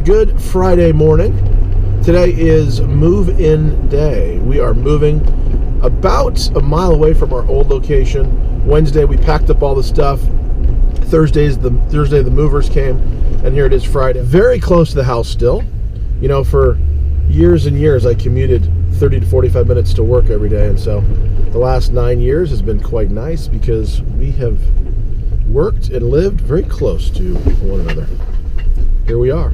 Good Friday morning. Today is move-in day. We are moving about a mile away from our old location. Wednesday we packed up all the stuff. Thursday the movers came, and here it is Friday. Very close to the house still. You know, for years and years I commuted 30 to 45 minutes to work every day, and so the last 9 years has been quite nice because we have worked and lived very close to one another. Here we are.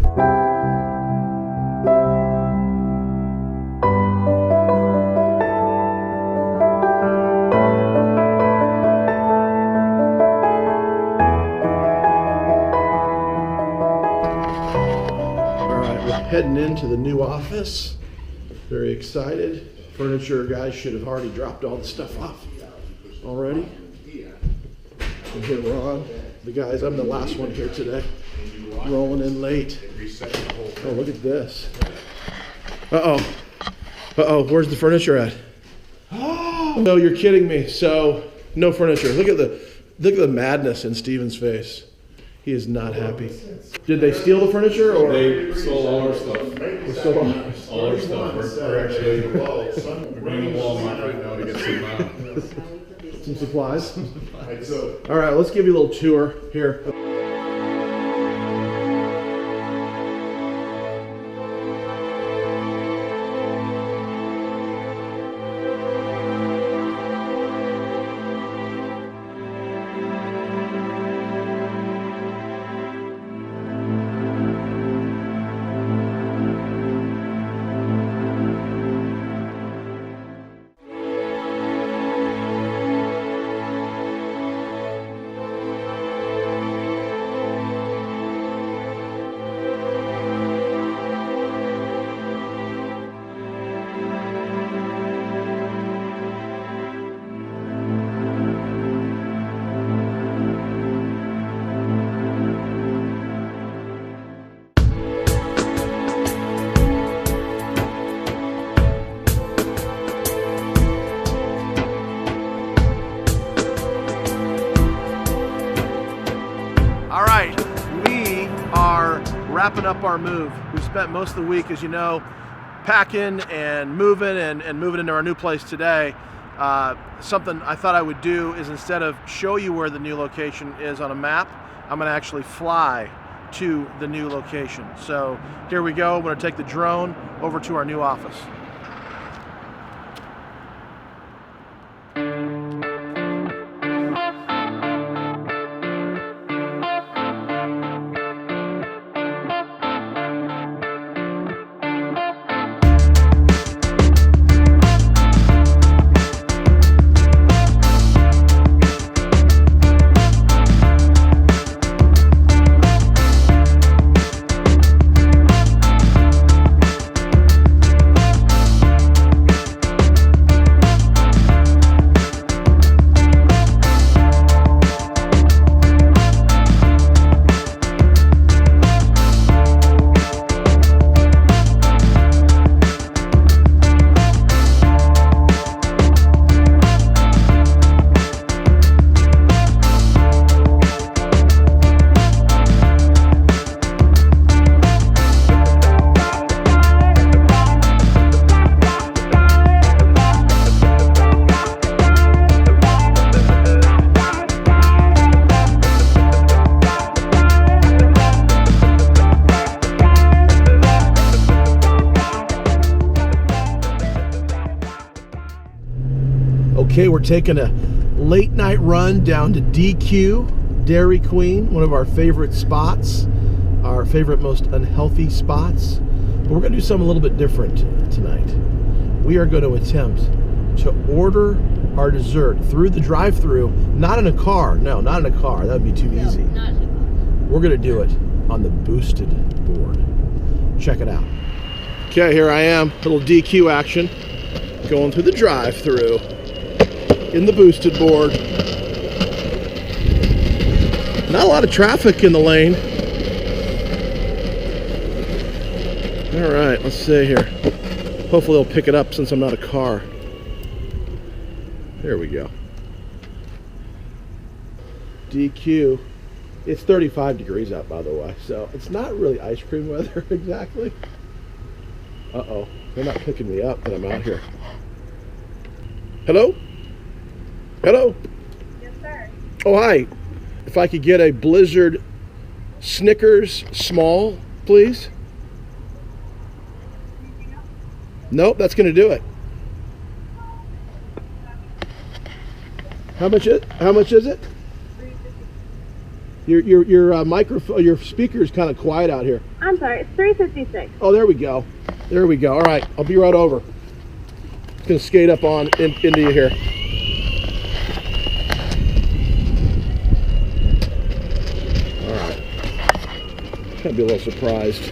Heading into the new office. Very excited. Furniture guys should have already dropped all the stuff off already. And here we're on. The guys, I'm the last one here today. Rolling in late. Oh, look at this. Uh-oh. Uh-oh, where's the furniture at? Oh, no, you're kidding me. So, no furniture. Look at the madness in Steven's face. He is not happy. Did they steal the furniture, or they stole all our stuff? They stole all our stuff. We're actually going to Walmart right now to get some supplies. All right, let's give you a little tour here. Wrapping up our move. We spent most of the week, as you know, packing and moving and moving into our new place today. Something I thought I would do is, instead of show you where the new location is on a map, I'm going to actually fly to the new location. So here we go. I'm going to take the drone over to our new office. Okay, we're taking a late night run down to DQ, Dairy Queen, one of our favorite spots, our favorite most unhealthy spots. But we're going to do something a little bit different tonight. We are going to attempt to order our dessert through the drive-thru, not in a car. No, not in a car. That would be too easy. Not in a car. We're going to do it on the boosted board. Check it out. Okay, here I am, little DQ action, going through the drive-thru in the boosted board. Not a lot of traffic in the lane. All right, let's see here. Hopefully they'll pick it up since I'm not a car. There we go. DQ. It's 35 degrees out, by the way, so it's not really ice cream weather exactly. Uh-oh, they're not picking me up that I'm out here. Hello? Hello? Yes, sir. Oh, hi. If I could get a Blizzard Snickers small, please. Nope, that's going to do it. How much is it? Your microphone, your speaker is kind of quiet out here. I'm sorry, it's $3.56. Oh, there we go. There we go. All right, I'll be right over. Just gonna skate up into you here. All right. Kind of be a little surprised.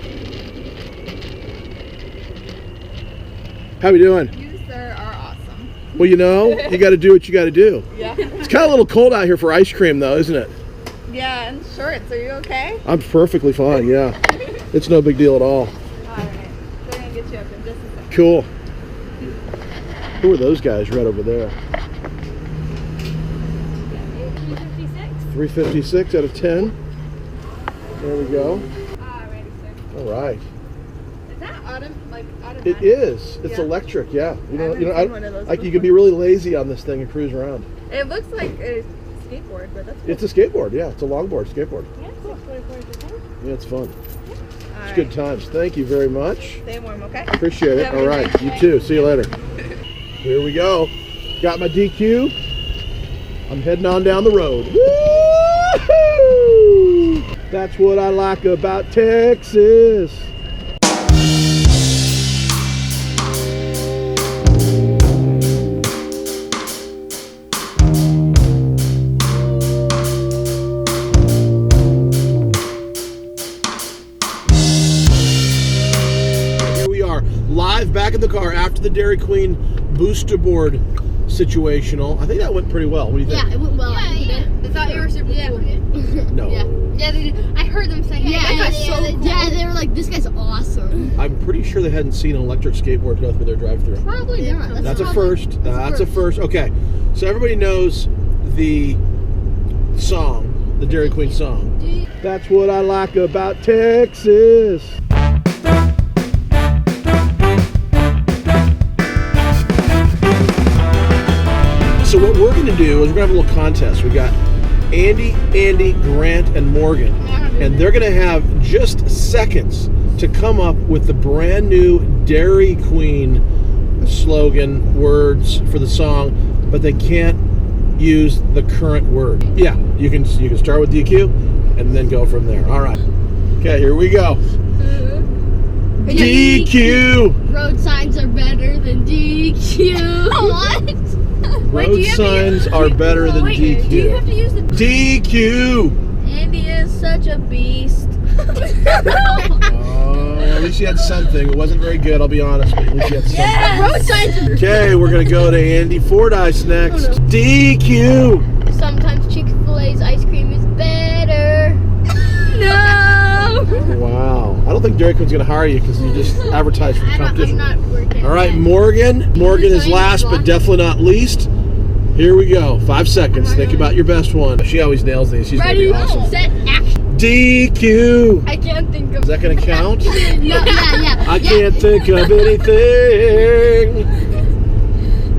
How we doing? You, sir, are awesome. Well, you know, you got to do what you got to do. Yeah. It's kind of a little cold out here for ice cream, though, isn't it? Yeah, and shorts. Are you okay? I'm perfectly fine. Yeah, it's no big deal at all. All right. They're gonna get you up in just a second. Cool. Who are those guys right over there? 356. 356 out of 10. There we go. Alrighty, sir. All right. Is that automatic? It is. It's Yeah. electric. Yeah. You know. haven't seen one of those Like you before. can be really lazy on this thing and cruise around. It looks like a skateboard, but that's cool. It's a skateboard. Yeah. It's a longboard skateboard. Yeah, cool. Yeah, it's fun. All It's good times. Thank you very much. Stay warm, okay? Appreciate it. Have a All good right. night. You too. See you later. Here we go. Got my DQ. I'm heading on down the road. Woo-hoo! That's what I like about Texas. Here we are, live back in the car after the Dairy Queen booster board situational. I think that went pretty well. What do you think? Yeah, it went well. I thought you were super cool. No. Yeah, they did. I heard them say, hey, that guy's so cool. Yeah, they were like, this guy's awesome. I'm pretty sure they hadn't seen an electric skateboard go through their drive-thru. Probably not. That's a first. That's a first. Okay, so everybody knows the song, the Dairy Queen song. That's what I like about Texas. So what we're going to do is we're going to have a little contest. We got Andy, Grant, and Morgan, and they're going to have just seconds to come up with the brand new Dairy Queen slogan words for the song, but they can't use the current word. Yeah, you can start with DQ and then go from there. All right. Okay, here we go. DQ. Road signs are better than DQ. What? Road signs are better than DQ. Do you have to use the DQ. Andy is such a beast. Oh, at least you had something. It wasn't very good, I'll be honest, but at least you had something. Yeah, road signs are Okay, we're going to go to Andy Fordyce next. DQ. Sometimes Chick-fil-A's ice cream is better. No! Wow. I don't think Dairy Queen's going to hire you because you just advertised for the I'm competition. not working. All right, Morgan. Morgan is last, but definitely not least. Here we go. 5 seconds. Think about your best one. She always nails these. She's going to Ready, be awesome. set, action. DQ. I can't think of. Is that going to count? No, yeah. I can't think of anything.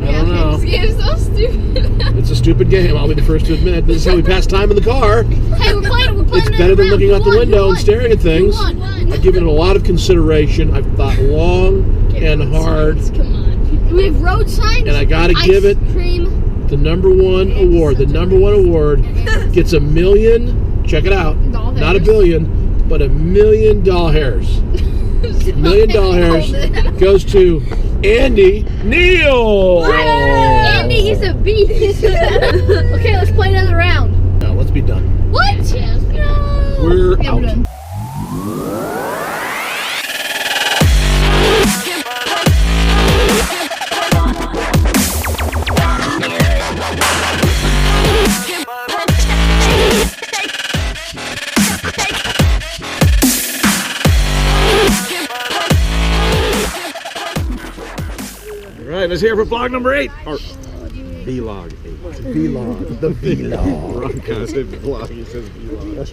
I don't know. This game's so stupid. It's a stupid game. I'll be the first to admit. This is how we pass time in the car. Hey, we're playing. It's better than looking out the window and staring at things. Who won? I've given it a lot of consideration. I've thought long and hard. Come on. We have road signs. And I gotta give it cream. the one award. The one award gets $1 million. Check it out. Doll Not hairs. $1 billion, but $1 million hairs. $1 million goes to Andy Neal. Andy, he's a beast. Okay, let's play another round. Now let's be done. What? Yes. No. We're Yeah, out. we're done. All right, let's hear for vlog number 8. Or vlog 8. Vlog. The vlog. Ron kind of said vlog. He says vlog.